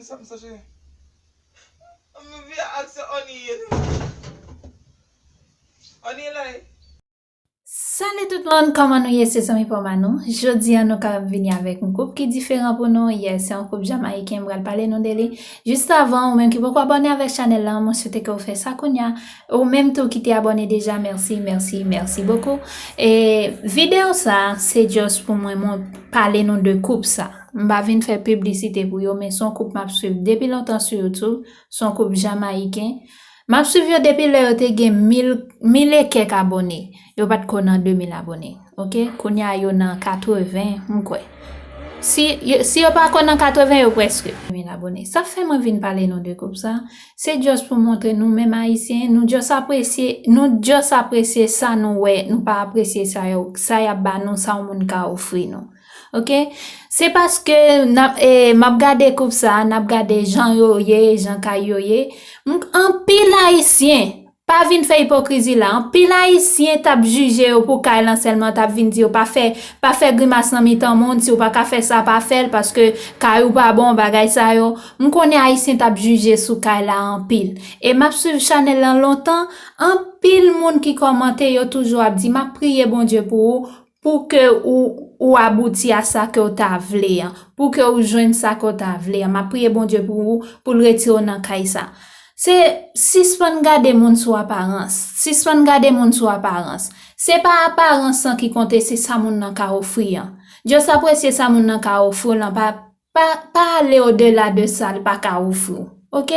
something, Sashi? I'm going to ask you, Onion. Onion, like. Salut tout le monde, comment nous y est, c'est amis pour nous. Jeudi, nous avons venir avec un couple qui est différent pour nous. Yes, c'est un couple jamaïcain, on va parler nous de lui. Juste avant, ou même qui pourquoi abonner avec channel là, moi souhaite que vous faites ça kounya. Ou même tout qui t'es abonné déjà, merci beaucoup. Et vidéo ça, c'est juste pour moi, parler nous de couple ça. M'ba vinn faire publicité pour yo, mais son couple m'a suivi depuis longtemps sur YouTube, son couple jamaïcain. M'a suivi depuis le te gen 1000 et quelques abonnés. Yo pat konan 2000 abonnés. OK? Kounya yo nan 80 m'kwe. Si yo pas konan 80 yo presque 1000 abonnés. Ça fait moi vinn parler non de comme ça. C'est juste pour montrer nous même haïtiens, nous juste apprécier ça nous ouais, nous pas apprécier ça yo. Ça y a ba nous ça moun ka offrir nous. OK? C'est parce que m'a regardé comme ça, n'a regardé Jean Yoye, Jean Kayoye, en pile haïtien, pas vinn faire hypocrisie là, en pile haïtien t'a jugé pour kay lan seulement t'a vinn dire pas faire grimace dans mi-temps monde si ou pas ka faire ça pas faire parce que kay ou pas bon bagay ça yo. M connais haïtien t'a jugé sous kay là en pile. Et m'a suivi channel là longtemps, en pile monde qui commente yo toujours a dit m'a prié bon Dieu pour que ou abouti à ça que ou t'a vle, pour que ou joigne ça que ou t'a vle. M'a prié bon Dieu pour le retirer dans kay ça. C'est si s'pon gade moun sou apparence. Si s'pon gade moun sou apparence. C'est pas apparence qui compte, c'est ça moun nan ka offrir. Juste apprécier ça moun nan ka offrir, pas aller au-delà de ça, pas ka offrir. OK?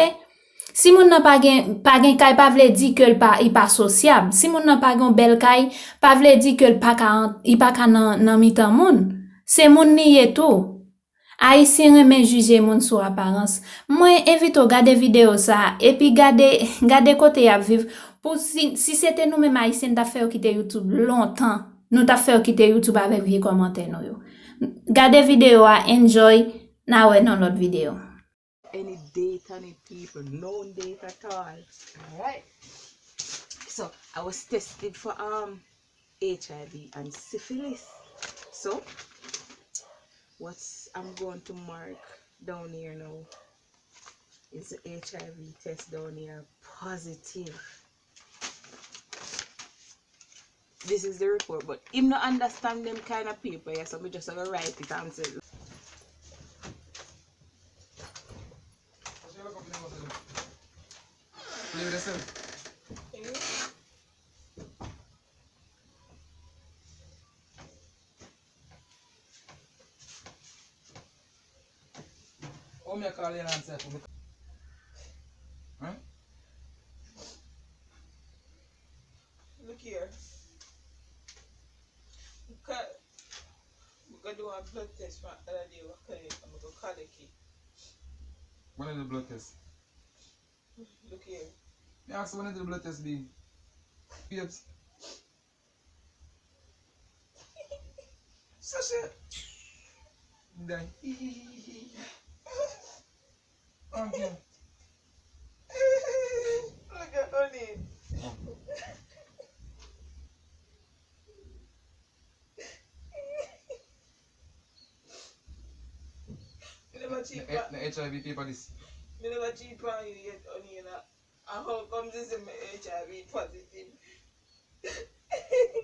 Si moun nan pa gen kay pa vle di que il pas sociable. Si moun nan pa gen bel kay, pa vle di que il pa ka nan mitan moun. C'est moun niye tout. Haïtien reme juger moun sou apparence. Moi invite au garder vidéo ça et puis garder côté à vivre pour si c'était nous même haïtien t'a fait quitter YouTube longtemps. Nous t'a fait quitter YouTube avec vieux commentaires nous yo. Garder vidéo à enjoy now we non l'autre vidéo. Any date, any people, no date at all. Alright. So I was tested for HIV and syphilis. So I'm going to mark down here now is the HIV test down here positive. This is the report, but him not understand them kind of paper, yeah, so we just have to write it and say. Oh, me call you and say, huh? Look here. We can do a blood test for other day. I'm going to call the key. When is the blood test? Look here. Me ask when is the blood test be? Babes. Sashi. Die. Okay. Look at honey. The HIV paper this. Me never cheat on you yet, honey. And how come this is my HIV positive?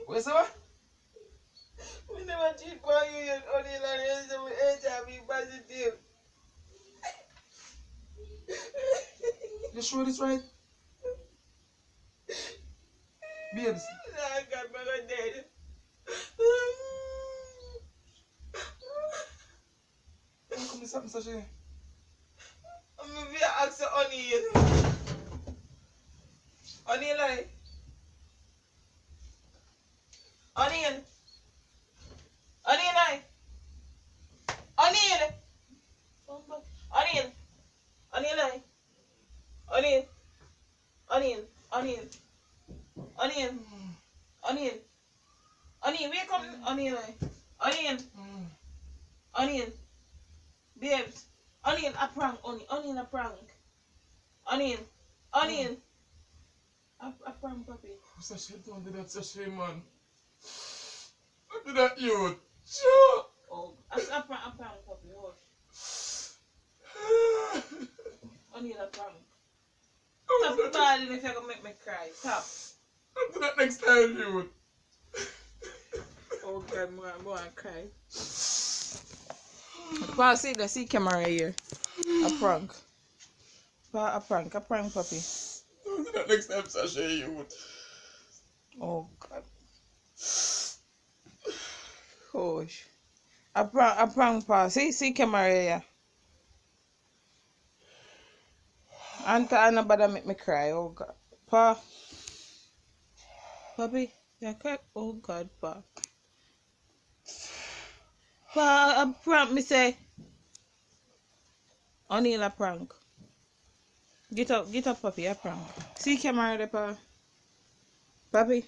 What you say what? Me never cheat on you yet, honey. And this is my HIV positive. You sure this right? Babes. I got my dead. How come this happen, Sashi? I'm going to ask you, honey. Honey, like. Honey. Honey, like. Honey. Honey. Honey, like. Onion, onion, onion, onion, onion, onion, wake up, onion, onion, onion, babes, onion, a prank, onion, a prank, onion, a prank, puppy. Sashi, don't do that, Sashi, man. Don't do that, you. Sure. Oh, a prank, puppy, hush. darling, if you're gonna make me cry. Stop. Don't do that next time, you. Oh God, I'm gonna cry. Pa, see camera here. A prank. Pa, a prank, puppy. Don't do that next time, Sasha, you. Oh God. Gosh. A prank, pa. See camera here. Anta nobody make me cry. Oh God. Pa. Puppy, you cry. Oh God, pa. Pa, a prank, me say. Only a prank. Get up, puppy, a prank. See camera there, pa. Puppy.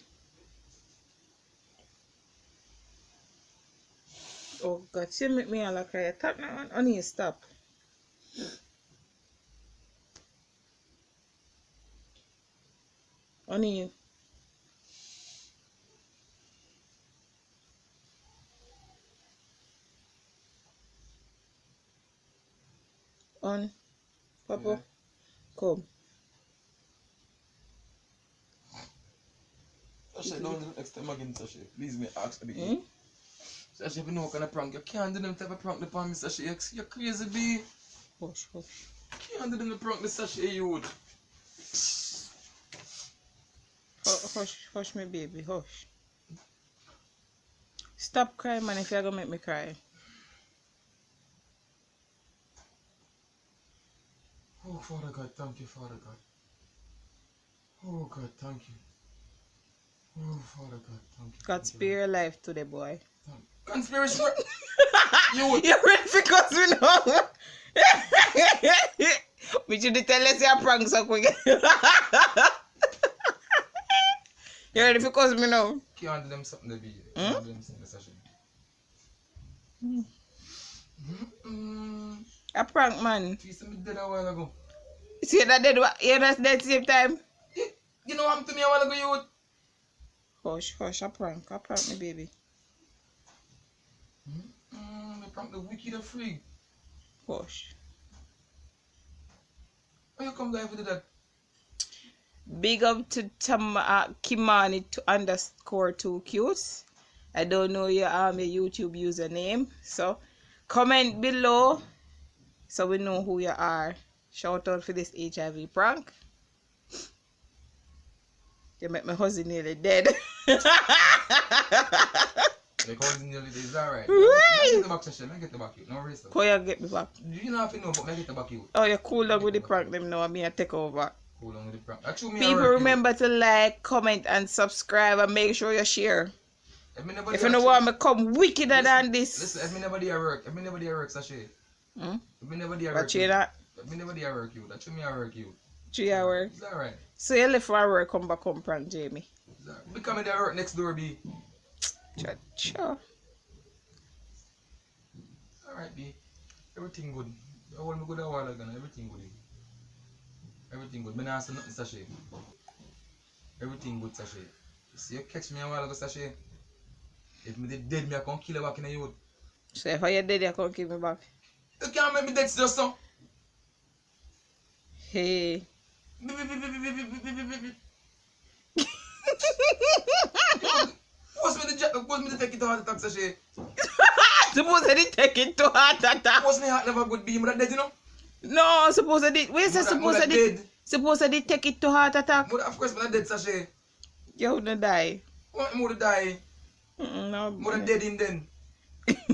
Oh God, she make me all cry. Tap now, honey, stop. Honey. On. Papa. Yeah. Come. Sasha, don't do that next time again, Sasha. Please, me ask me. Sasha, if you know what kind of prank, you can't do them type of prank upon me, Sasha. You're crazy, B. Hush. You can't do them the prank, the Sasha, you would. Hush, me baby, hush. Stop crying, man, if you're gonna make me cry. Oh, Father God, thank you, Father God. Oh, God, thank you. Oh, Father God, thank you. God spare your life today, boy. Conspiracy. You You're ready because we know. We should tell us your prank so quick. You ready because me know? can't do them something to be. Can't do them something, Sasha. A prank, man. You said me dead a while ago. See that dead? Yeah, that's dead same time. You know what happened to me a while ago, you? Hush, a prank, me baby. The prank, the wicked and free. Hush. How you come live with that? Big up to Kimani _2 cute. I don't know your YouTube username, so comment below so we know who you are. Shout out for this HIV prank. You make my husband nearly dead. Like husband nearly dead, is that right? Right. Get the back, Sasha. Get the back, you. No worries. How you get me back? You don't have to know, but I get the back, you. Oh, you cool down with the prank them now and me a take over. Cool on with the prank. Actually, me People remember to like, comment and subscribe and make sure you share. If you don't want me come wickeder than this. Listen, if me never did work, Sasha. If me never did work. But you that? If me never did work, you. That's me I work, you. 3 hours. Is that right? So you left for work, come back home prank Jamie. Is that becoming the work next door, B. Cha. Alright, B. Everything good. I want me good a while ago. Everything good. Everything good. Me not say nothing, Sasha. Everything good, Sasha. See, you catch me a while ago, Sasha. If me dead, me I can kill you back in the youth. So if I dead, you can't give me back. You can't make me dead still, son. Hey. What's me to take it to heart attack, Sasha? Suppose I did take it to heart attack. What's me heart never good be? But dead, you know? No, suppose I did. Wait, suppose I did. Dead. Suppose I did take it to heart attack. Of course, but I'm dead, Sasha. You wouldn't die. What more to die? No. More dead in then.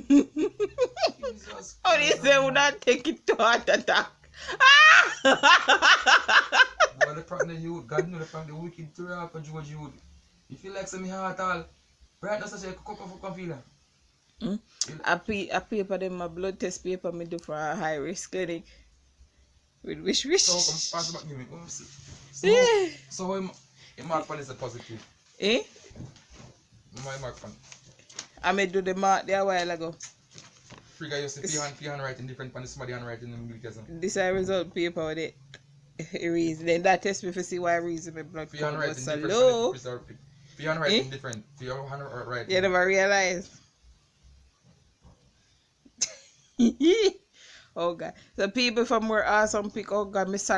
Jesus. How do you say would not take it to heart attack? Well, the problem you would, God know the problem, the wicked to rock and George you would. You feel like some heart all. Right now, Sasha, come feel that. A paper, them a blood test paper me do for a high risk clinic. With wish. So, come pass back, give me. So, him mark pan is a positive. Eh? My mark pan. I may do the mark there a while ago. Figure you see free handwriting different pan, somebody handwriting in the middle. This is result paper with it. Reason. Then that test me to see why reason my blood Free count handwriting was so different. low. Free handwriting different. Free handwriting. You never realize. Oh God. So people from where awesome pick, oh God, me sorry.